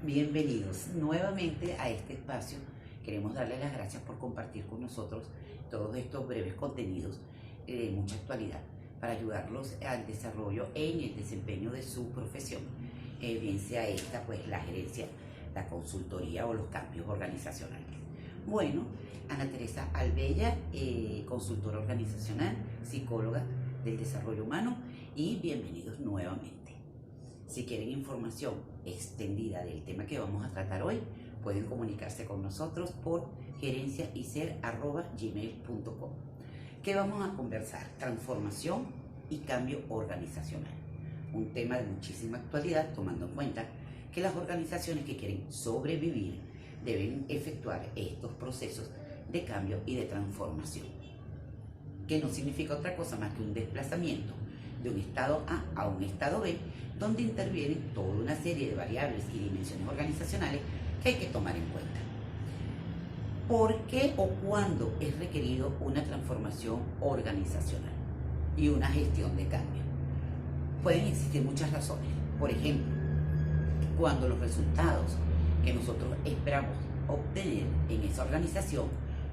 Bienvenidos nuevamente a este espacio. Queremos darles las gracias por compartir con nosotros todos estos breves contenidos de mucha actualidad para ayudarlos al desarrollo en el desempeño de su profesión, bien sea esta, pues la gerencia, la consultoría o los cambios organizacionales. Bueno, Ana Teresa Albella, consultora organizacional, psicóloga del desarrollo humano, y bienvenidos nuevamente. Si quieren información extendida del tema que vamos a tratar hoy, pueden comunicarse con nosotros por gerenciaicer@gmail.com. ¿Qué vamos a conversar? Transformación y cambio organizacional. Un tema de muchísima actualidad, tomando en cuenta que las organizaciones que quieren sobrevivir deben efectuar estos procesos de cambio y de transformación, que no significa otra cosa más que un desplazamiento de un estado A a un estado B, donde intervienen toda una serie de variables y dimensiones organizacionales que hay que tomar en cuenta. ¿Por qué o cuándo es requerido una transformación organizacional y una gestión de cambio? Pueden existir muchas razones. Por ejemplo, cuando los resultados que nosotros esperamos obtener en esa organización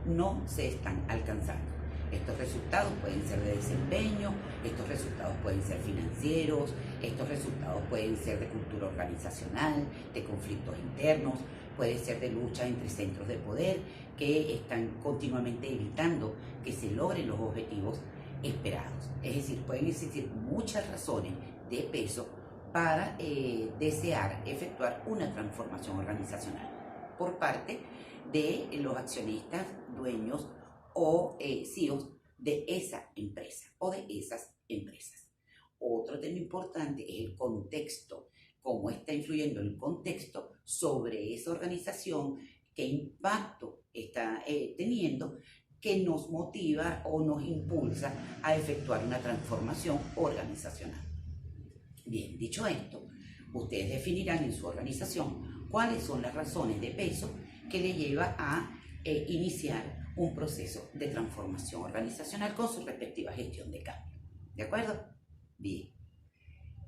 no se están alcanzando. Estos resultados pueden ser de desempeño, estos resultados pueden ser financieros, estos resultados pueden ser de cultura organizacional, de conflictos internos, puede ser de lucha entre centros de poder que están continuamente evitando que se logren los objetivos esperados. Es decir, pueden existir muchas razones de peso para desear efectuar una transformación organizacional por parte de los accionistas, dueños o CEOs de esa empresa o de esas empresas. Otro tema importante es el contexto, cómo está influyendo el contexto sobre esa organización, qué impacto está teniendo, que nos motiva o nos impulsa a efectuar una transformación organizacional. Bien, dicho esto, ustedes definirán en su organización cuáles son las razones de peso que le lleva a iniciar un proceso de transformación organizacional con su respectiva gestión de cambio. ¿De acuerdo? Bien.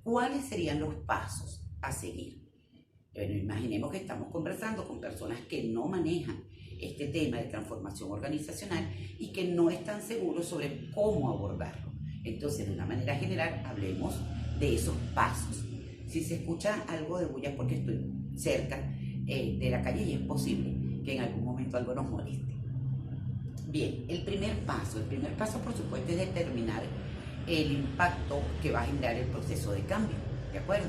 ¿Cuáles serían los pasos a seguir? Bueno, imaginemos que estamos conversando con personas que no manejan este tema de transformación organizacional y que no están seguros sobre cómo abordarlo. Entonces, de una manera general, hablemos de esos pasos. Si se escucha algo de bulla porque estoy cerca de la calle y es posible que en algún momento algo nos moleste. Bien, el primer paso por supuesto es determinar el impacto que va a generar el proceso de cambio, ¿de acuerdo?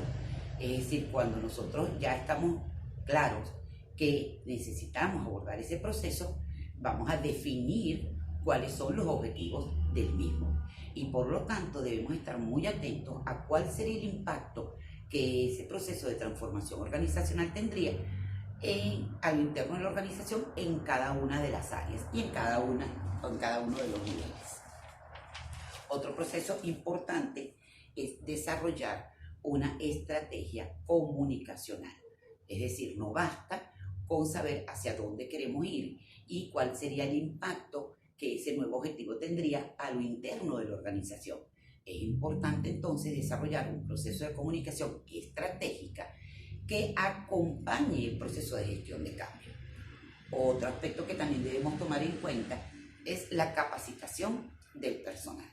Es decir, cuando nosotros ya estamos claros que necesitamos abordar ese proceso, vamos a definir cuáles son los objetivos del mismo y por lo tanto debemos estar muy atentos a cuál sería el impacto que ese proceso de transformación organizacional tendría a lo interno de la organización en cada una de las áreas y en cada uno de los niveles. Otro proceso importante es desarrollar una estrategia comunicacional. Es decir, no basta con saber hacia dónde queremos ir y cuál sería el impacto que ese nuevo objetivo tendría a lo interno de la organización. Es importante entonces desarrollar un proceso de comunicación estratégica que acompañe el proceso de gestión de cambio. Otro aspecto que también debemos tomar en cuenta es la capacitación del personal.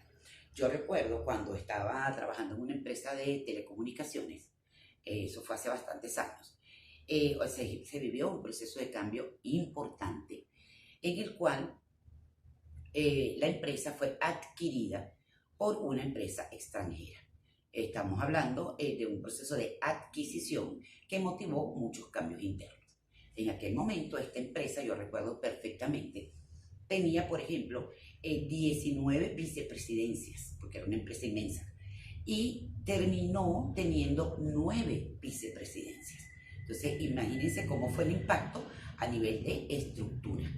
Yo recuerdo cuando estaba trabajando en una empresa de telecomunicaciones, eso fue hace bastantes años, se vivió un proceso de cambio importante en el cual la empresa fue adquirida por una empresa extranjera. Estamos hablando de un proceso de adquisición que motivó muchos cambios internos. En aquel momento, esta empresa, yo recuerdo perfectamente, tenía, por ejemplo, 19 vicepresidencias, porque era una empresa inmensa, y terminó teniendo 9 vicepresidencias. Entonces, imagínense cómo fue el impacto a nivel de estructura.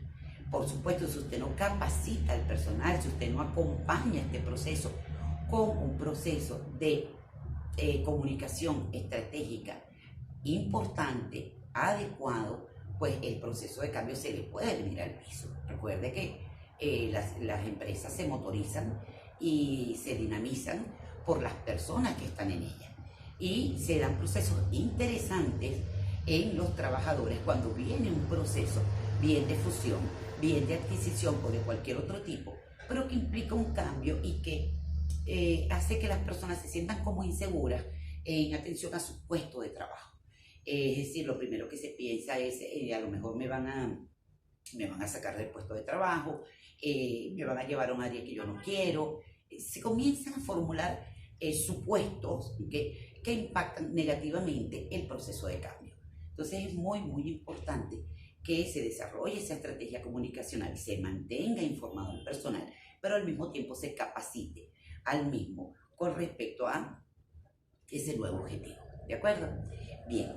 Por supuesto, si usted no capacita al personal, si usted no acompaña este proceso con un proceso de comunicación estratégica importante, adecuado, pues el proceso de cambio se le puede venir al piso. Recuerde que las empresas se motorizan y se dinamizan por las personas que están en ellas. Y se dan procesos interesantes en los trabajadores cuando viene un proceso, bien de fusión, bien de adquisición o de cualquier otro tipo, pero que implica un cambio y que hace que las personas se sientan como inseguras en atención a su puesto de trabajo. Es decir, lo primero que se piensa es, a lo mejor me van a sacar del puesto de trabajo, me van a llevar a un área que yo no quiero. Se comienzan a formular supuestos que impactan negativamente el proceso de cambio. Entonces es muy, muy importante que se desarrolle esa estrategia comunicacional, se mantenga informado el personal, pero al mismo tiempo se capacite al mismo con respecto a ese nuevo objetivo. ¿De acuerdo? Bien,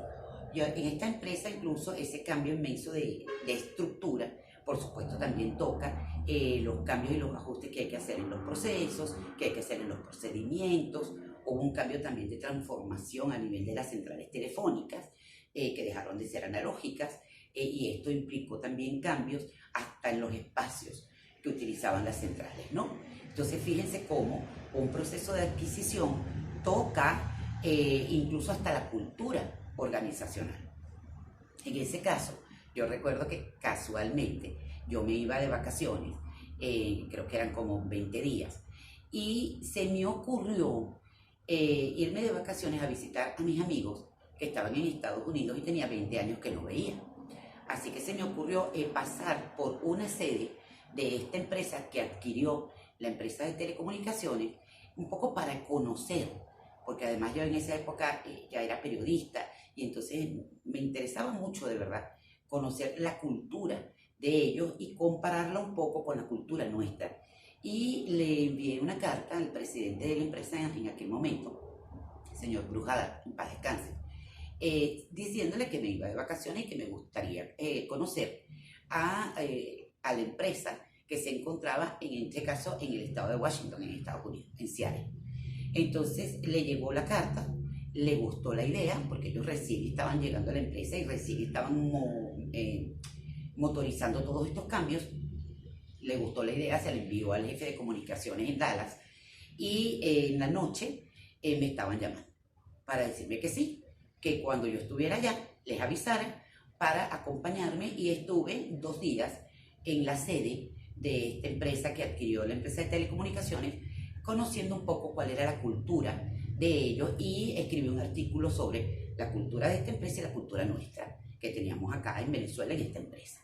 yo en esta empresa incluso ese cambio inmenso de estructura, por supuesto, también toca los cambios y los ajustes que hay que hacer en los procesos, que hay que hacer en los procedimientos. Hubo un cambio también de transformación a nivel de las centrales telefónicas, que dejaron de ser analógicas, y esto implicó también cambios hasta en los espacios que utilizaban las centrales, ¿no? Entonces, fíjense cómo un proceso de adquisición toca incluso hasta la cultura organizacional. En ese caso, yo recuerdo que casualmente yo me iba de vacaciones, creo que eran como 20 días, y se me ocurrió irme de vacaciones a visitar a mis amigos que estaban en Estados Unidos y tenía 20 años que no veía. Así que se me ocurrió pasar por una sede de esta empresa que adquirió la empresa de telecomunicaciones, un poco para conocer, porque además yo en esa época ya era periodista y entonces me interesaba mucho de verdad conocer la cultura de ellos y compararla un poco con la cultura nuestra. Y le envié una carta al presidente de la empresa en aquel momento, el señor Brujada, en paz descanse, diciéndole que me iba de vacaciones y que me gustaría conocer a la empresa que se encontraba en este caso en el estado de Washington, en Estados Unidos, en Seattle. Entonces le llegó la carta, le gustó la idea, porque ellos recién estaban llegando a la empresa y recién estaban motorizando todos estos cambios. Le gustó la idea, se la envió al jefe de comunicaciones en Dallas y en la noche me estaban llamando para decirme que sí, que cuando yo estuviera allá les avisara para acompañarme, y estuve 2 días en la sede de esta empresa que adquirió la empresa de telecomunicaciones, conociendo un poco cuál era la cultura de ellos, y escribí un artículo sobre la cultura de esta empresa y la cultura nuestra que teníamos acá en Venezuela en esta empresa.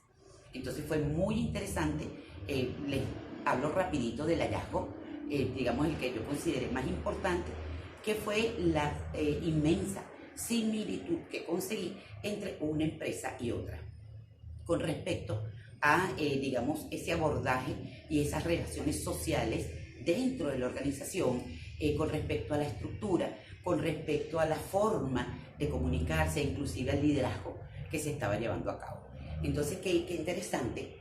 Entonces fue muy interesante. Les hablo rapidito del hallazgo, digamos el que yo consideré más importante, que fue la inmensa similitud que conseguí entre una empresa y otra con respecto a, digamos, ese abordaje y esas relaciones sociales dentro de la organización, con respecto a la estructura, con respecto a la forma de comunicarse, inclusive al liderazgo que se estaba llevando a cabo. Entonces, qué interesante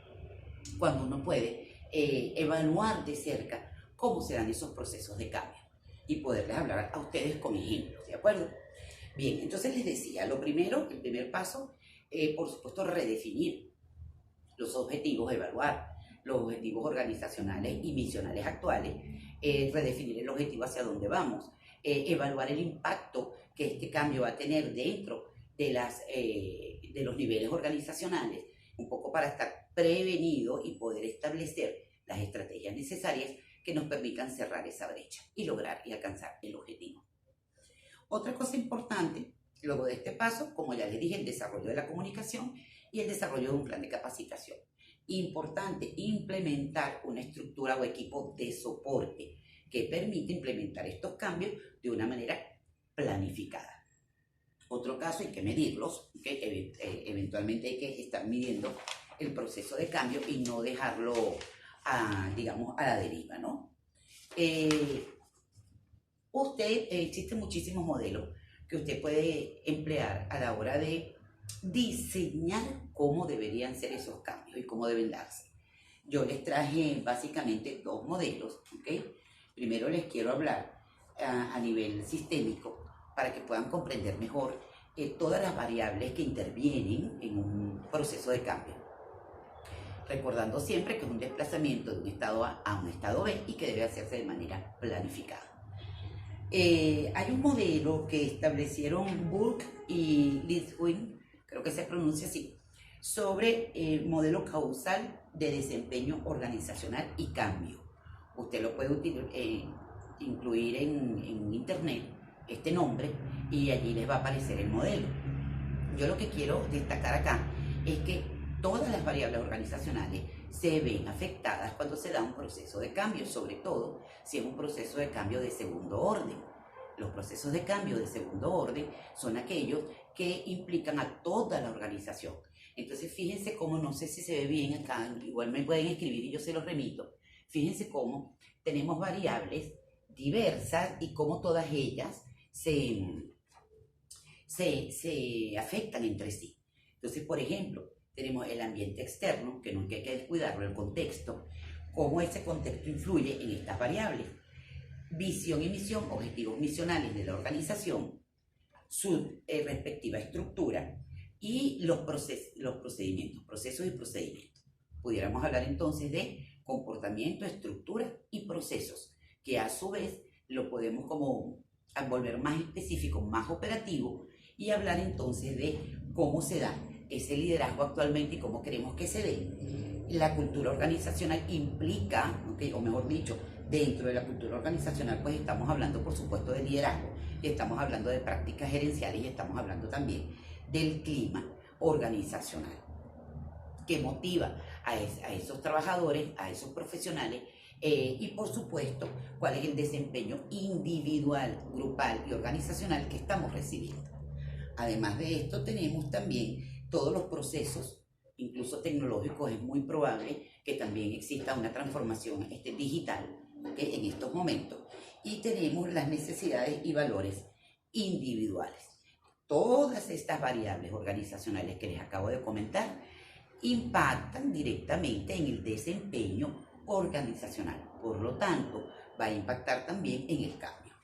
cuando uno puede evaluar de cerca cómo se dan esos procesos de cambio y poderles hablar a ustedes con ejemplos, ¿de acuerdo? Bien, entonces les decía, lo primero, el primer paso, por supuesto, redefinir los objetivos, evaluar los objetivos organizacionales y misionales actuales, redefinir el objetivo hacia dónde vamos, evaluar el impacto que este cambio va a tener dentro de los niveles organizacionales, un poco para estar prevenido y poder establecer las estrategias necesarias que nos permitan cerrar esa brecha y lograr y alcanzar el objetivo. Otra cosa importante, luego de este paso, como ya les dije, el desarrollo de la comunicación y el desarrollo de un plan de capacitación. Importante implementar una estructura o equipo de soporte que permite implementar estos cambios de una manera planificada. Otro caso, hay que medirlos, que eventualmente hay que estar midiendo el proceso de cambio y no dejarlo, digamos, a la deriva, ¿no? Existen muchísimos modelos que usted puede emplear a la hora de diseñar cómo deberían ser esos cambios y cómo deben darse. Yo les traje básicamente 2 modelos, ¿ok? Primero les quiero hablar a nivel sistémico para que puedan comprender mejor todas las variables que intervienen en un proceso de cambio. Recordando siempre que es un desplazamiento de un estado A a un estado B y que debe hacerse de manera planificada. Hay un modelo que establecieron Burke y Lidwin creo que se pronuncia así, sobre el modelo causal de desempeño organizacional y cambio. Usted lo puede incluir en internet, este nombre, y allí les va a aparecer el modelo. Yo lo que quiero destacar acá es que todas las variables organizacionales se ven afectadas cuando se da un proceso de cambio, sobre todo si es un proceso de cambio de segundo orden. Los procesos de cambio de segundo orden son aquellos que implican a toda la organización. Entonces, fíjense cómo, no sé si se ve bien acá, igual me pueden escribir y yo se los remito. Fíjense cómo tenemos variables diversas y cómo todas ellas se afectan entre sí. Entonces, por ejemplo, tenemos el ambiente externo, que no hay que descuidarlo, el contexto, cómo ese contexto influye en estas variables. Visión y misión, objetivos misionales de la organización, su respectiva estructura y los procedimientos, procesos y procedimientos. Pudiéramos hablar entonces de comportamiento, estructura y procesos, que a su vez lo podemos como volver más específico, más operativo, y hablar entonces de cómo se da ese liderazgo actualmente y cómo queremos que se dé. La cultura organizacional implica, o mejor dicho, dentro de la cultura organizacional, pues estamos hablando, por supuesto, de liderazgo, y estamos hablando de prácticas gerenciales, y estamos hablando también del clima organizacional, que motiva a esos trabajadores, a esos profesionales, y por supuesto, cuál es el desempeño individual, grupal y organizacional que estamos recibiendo. Además de esto, tenemos también todos los procesos, incluso tecnológicos. Es muy probable que también exista una transformación digital, ¿okay?, en estos momentos. Y tenemos las necesidades y valores individuales. Todas estas variables organizacionales que les acabo de comentar impactan directamente en el desempeño organizacional. Por lo tanto, va a impactar también en el cambio.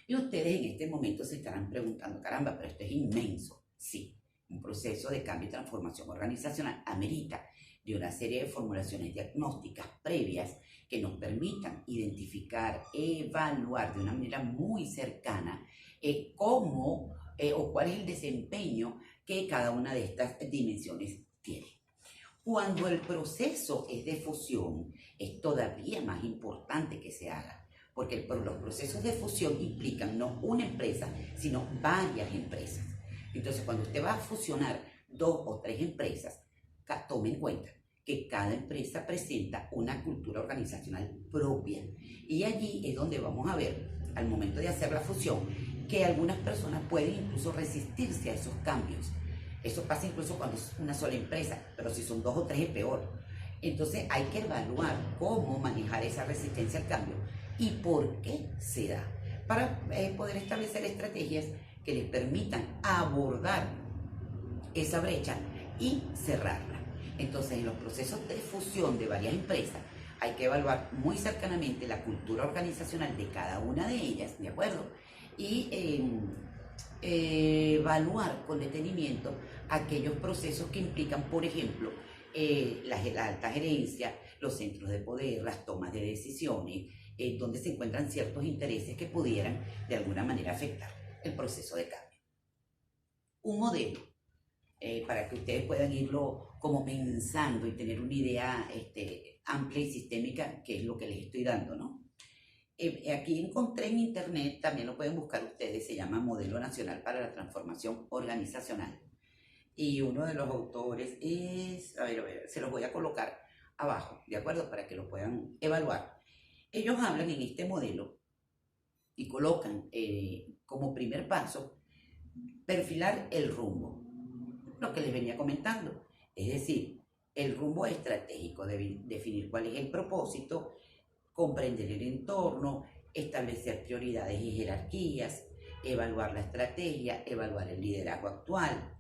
Y ustedes en este momento se estarán preguntando, caramba, pero esto es inmenso. Sí, un proceso de cambio y transformación organizacional amerita de una serie de formulaciones diagnósticas previas que nos permitan identificar, evaluar de una manera muy cercana cómo o cuál es el desempeño que cada una de estas dimensiones tiene. Cuando el proceso es de fusión, es todavía más importante que se haga, porque los procesos de fusión implican no una empresa, sino varias empresas. Entonces, cuando usted va a fusionar 2 o 3 empresas, tome en cuenta que cada empresa presenta una cultura organizacional propia. Y allí es donde vamos a ver, al momento de hacer la fusión, que algunas personas pueden incluso resistirse a esos cambios. Eso pasa incluso cuando es una sola empresa, pero si son 2 o 3 es peor. Entonces hay que evaluar cómo manejar esa resistencia al cambio y por qué se da, para poder establecer estrategias que les permitan abordar esa brecha y cerrarla. Entonces, en los procesos de fusión de varias empresas, hay que evaluar muy cercanamente la cultura organizacional de cada una de ellas, ¿de acuerdo? Y evaluar con detenimiento aquellos procesos que implican, por ejemplo, la alta gerencia, los centros de poder, las tomas de decisiones, donde se encuentran ciertos intereses que pudieran de alguna manera afectar el proceso de cambio. Un modelo, para que ustedes puedan irlo como pensando y tener una idea amplia y sistémica, que es lo que les estoy dando, ¿no? Aquí encontré en internet, también lo pueden buscar ustedes, se llama Modelo Nacional para la Transformación Organizacional. Y uno de los autores es, a ver, se los voy a colocar abajo, ¿de acuerdo? Para que lo puedan evaluar. Ellos hablan en este modelo y colocan como primer paso perfilar el rumbo, lo que les venía comentando, es decir, el rumbo estratégico, definir cuál es el propósito, comprender el entorno, establecer prioridades y jerarquías, evaluar la estrategia, evaluar el liderazgo actual,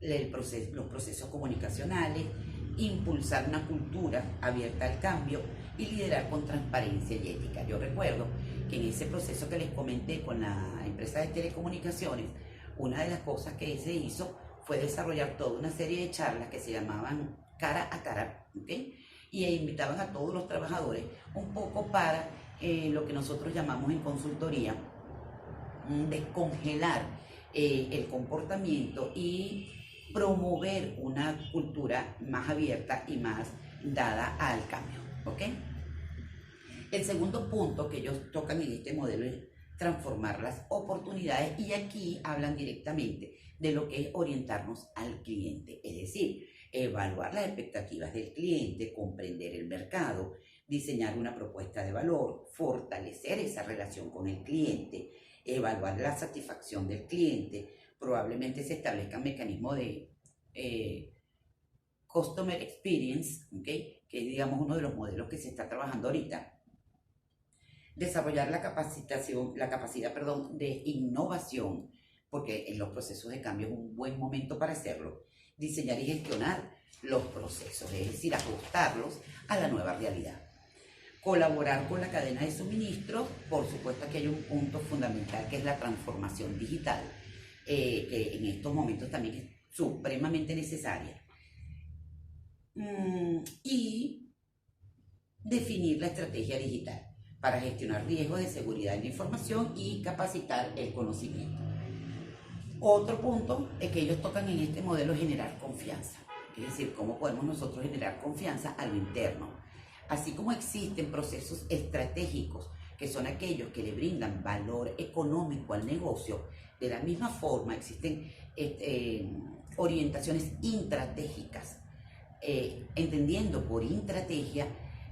los procesos comunicacionales, impulsar una cultura abierta al cambio y liderar con transparencia y ética. Yo recuerdo que en ese proceso que les comenté con la empresa de telecomunicaciones, una de las cosas que se hizo fue desarrollar toda una serie de charlas que se llamaban cara a cara, ¿okay? Y invitaban a todos los trabajadores un poco para lo que nosotros llamamos en consultoría descongelar el comportamiento y promover una cultura más abierta y más dada al cambio, ¿ok? El segundo punto que ellos tocan en este modelo es transformar las oportunidades, y aquí hablan directamente de lo que es orientarnos al cliente, es decir, evaluar las expectativas del cliente, comprender el mercado, diseñar una propuesta de valor, fortalecer esa relación con el cliente, evaluar la satisfacción del cliente. Probablemente se establezcan mecanismos de Customer Experience, ¿okay? Que es, digamos, uno de los modelos que se está trabajando ahorita. Desarrollar la capacidad, de innovación, porque en los procesos de cambio es un buen momento para hacerlo. Diseñar y gestionar los procesos, es decir, ajustarlos a la nueva realidad. Colaborar con la cadena de suministro. Por supuesto que hay un punto fundamental que es la transformación digital, que en estos momentos también es supremamente necesaria. Y definir la estrategia digital para gestionar riesgos de seguridad en la información y capacitar el conocimiento. Otro punto es que ellos tocan en este modelo es generar confianza, es decir, cómo podemos nosotros generar confianza a lo interno. Así como existen procesos estratégicos, que son aquellos que le brindan valor económico al negocio, de la misma forma existen orientaciones intratégicas, entendiendo por intrategia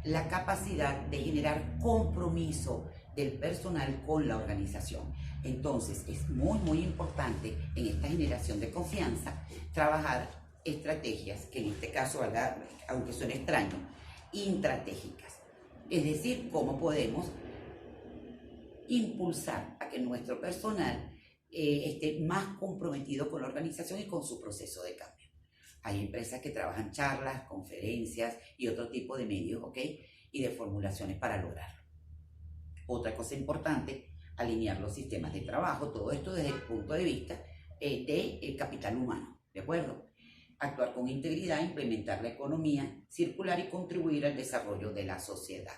la capacidad de generar compromiso del personal con la organización. Entonces es muy importante en esta generación de confianza trabajar estrategias que en este caso, aunque suene extraño, intratégicas. Es decir, cómo podemos impulsar a que nuestro personal esté más comprometido con la organización y con su proceso de cambio. Hay empresas que trabajan charlas, conferencias y otro tipo de medios, ¿ok? Y de formulaciones para lograrlo. Otra cosa importante, alinear los sistemas de trabajo, todo esto desde el punto de vista del capital humano, ¿de acuerdo? Actuar con integridad, implementar la economía circular y contribuir al desarrollo de la sociedad.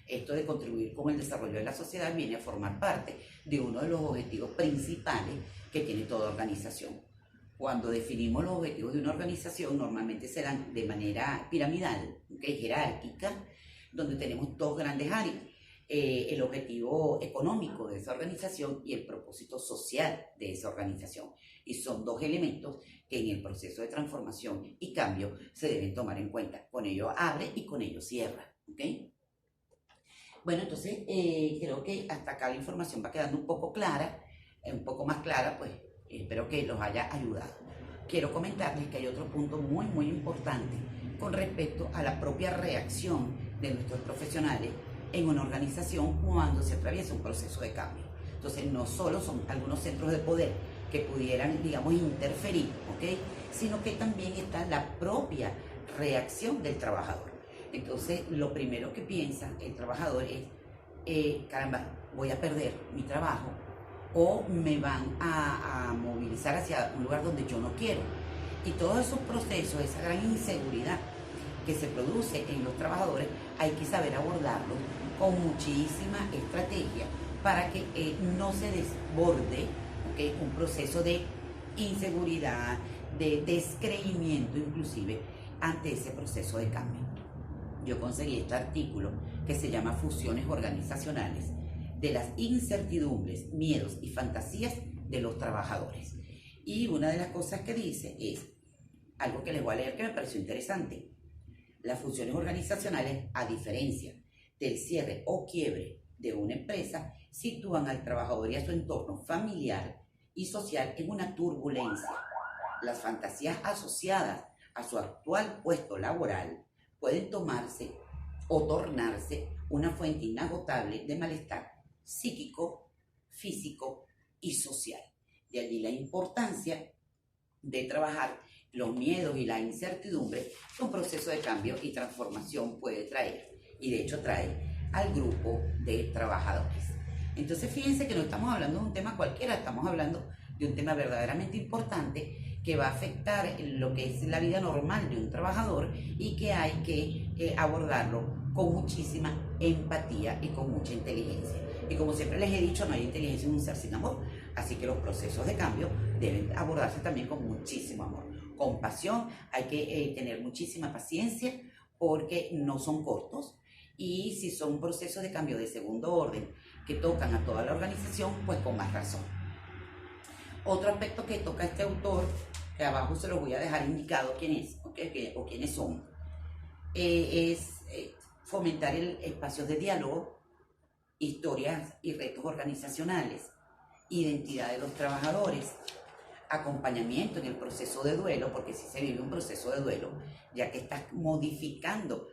Esto de contribuir con el desarrollo de la sociedad viene a formar parte de uno de los objetivos principales que tiene toda organización. Cuando definimos los objetivos de una organización, normalmente se dan de manera piramidal, ¿okay? Jerárquica, donde tenemos dos grandes áreas. El objetivo económico de esa organización y el propósito social de esa organización. Y son dos elementos que en el proceso de transformación y cambio se deben tomar en cuenta. Con ello abre y con ello cierra, ¿ok? Bueno, entonces creo que hasta acá la información va quedando un poco clara, un poco más clara, pues espero que los haya ayudado. Quiero comentarles que hay otro punto muy importante con respecto a la propia reacción de nuestros profesionales en una organización cuando se atraviesa un proceso de cambio. Entonces, no solo son algunos centros de poder que pudieran, digamos, interferir, ¿ok? Sino que también está la propia reacción del trabajador. Entonces, lo primero que piensa el trabajador es, caramba, voy a perder mi trabajo o me van a movilizar hacia un lugar donde yo no quiero. Y todos esos procesos, esa gran inseguridad que se produce en los trabajadores, hay que saber abordarlo con muchísima estrategia para que no se desborde, ¿okay? Un proceso de inseguridad, de descreimiento inclusive ante ese proceso de cambio. Yo conseguí este artículo que se llama Fusiones Organizacionales de las incertidumbres, miedos y fantasías de los trabajadores. Y una de las cosas que dice es algo que les voy a leer que me pareció interesante. Las funciones organizacionales, a diferencia del cierre o quiebre de una empresa, sitúan al trabajador y a su entorno familiar y social en una turbulencia. Las fantasías asociadas a su actual puesto laboral pueden tomarse o tornarse una fuente inagotable de malestar psíquico, físico y social. De allí la importancia de trabajar los miedos y la incertidumbre que un proceso de cambio y transformación puede traer, y de hecho trae al grupo de trabajadores. Entonces fíjense que no estamos hablando de un tema cualquiera, estamos hablando de un tema verdaderamente importante que va a afectar lo que es la vida normal de un trabajador y que hay que abordarlo con muchísima empatía y con mucha inteligencia. Y como siempre les he dicho, no hay inteligencia en un ser sin amor, así que los procesos de cambio deben abordarse también con muchísimo amor, con pasión. Hay que tener muchísima paciencia porque no son cortos, y si son procesos de cambio de segundo orden que tocan a toda la organización, pues con más razón. Otro aspecto que toca este autor, que abajo se los voy a dejar indicado quién es, o quiénes son, es fomentar el espacio de diálogo, historias y retos organizacionales, identidad de los trabajadores, acompañamiento en el proceso de duelo, porque si se vive un proceso de duelo, ya que estás modificando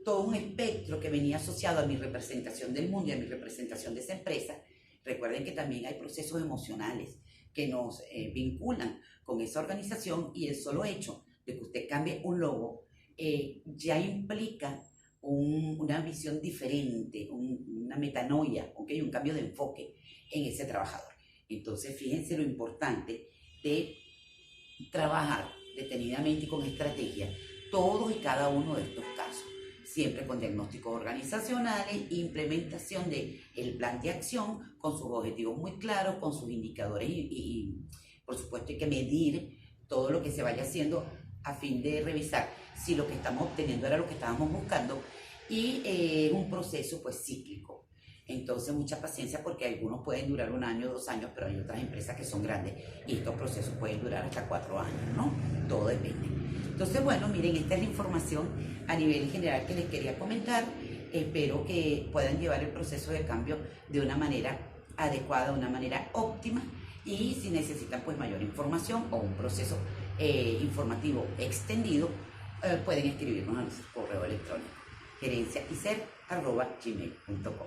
todo un espectro que venía asociado a mi representación del mundo y a mi representación de esa empresa. Recuerden que también hay procesos emocionales que nos vinculan con esa organización, y el solo hecho de que usted cambie un logo ya implica una visión diferente, una metanoia, ¿okay? Un cambio de enfoque en ese trabajador. Entonces, fíjense lo importante de trabajar detenidamente y con estrategia todos y cada uno de estos casos, siempre con diagnósticos organizacionales, implementación del plan de acción con sus objetivos muy claros, con sus indicadores y por supuesto hay que medir todo lo que se vaya haciendo a fin de revisar si lo que estamos obteniendo era lo que estábamos buscando, y un proceso pues cíclico. Entonces mucha paciencia, porque algunos pueden durar 1 año, 2 años, pero hay otras empresas que son grandes y estos procesos pueden durar hasta 4 años, ¿no? Todo depende. Entonces, bueno, miren, esta es la información a nivel general que les quería comentar. Espero que puedan llevar el proceso de cambio de una manera adecuada, de una manera óptima, y si necesitan pues mayor información o un proceso informativo extendido, pueden escribirnos a nuestro correo electrónico gerenciayser@gmail.com.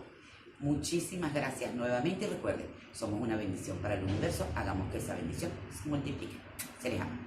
Muchísimas gracias nuevamente, y recuerden, somos una bendición para el universo. Hagamos que esa bendición se multiplique. Se les ama.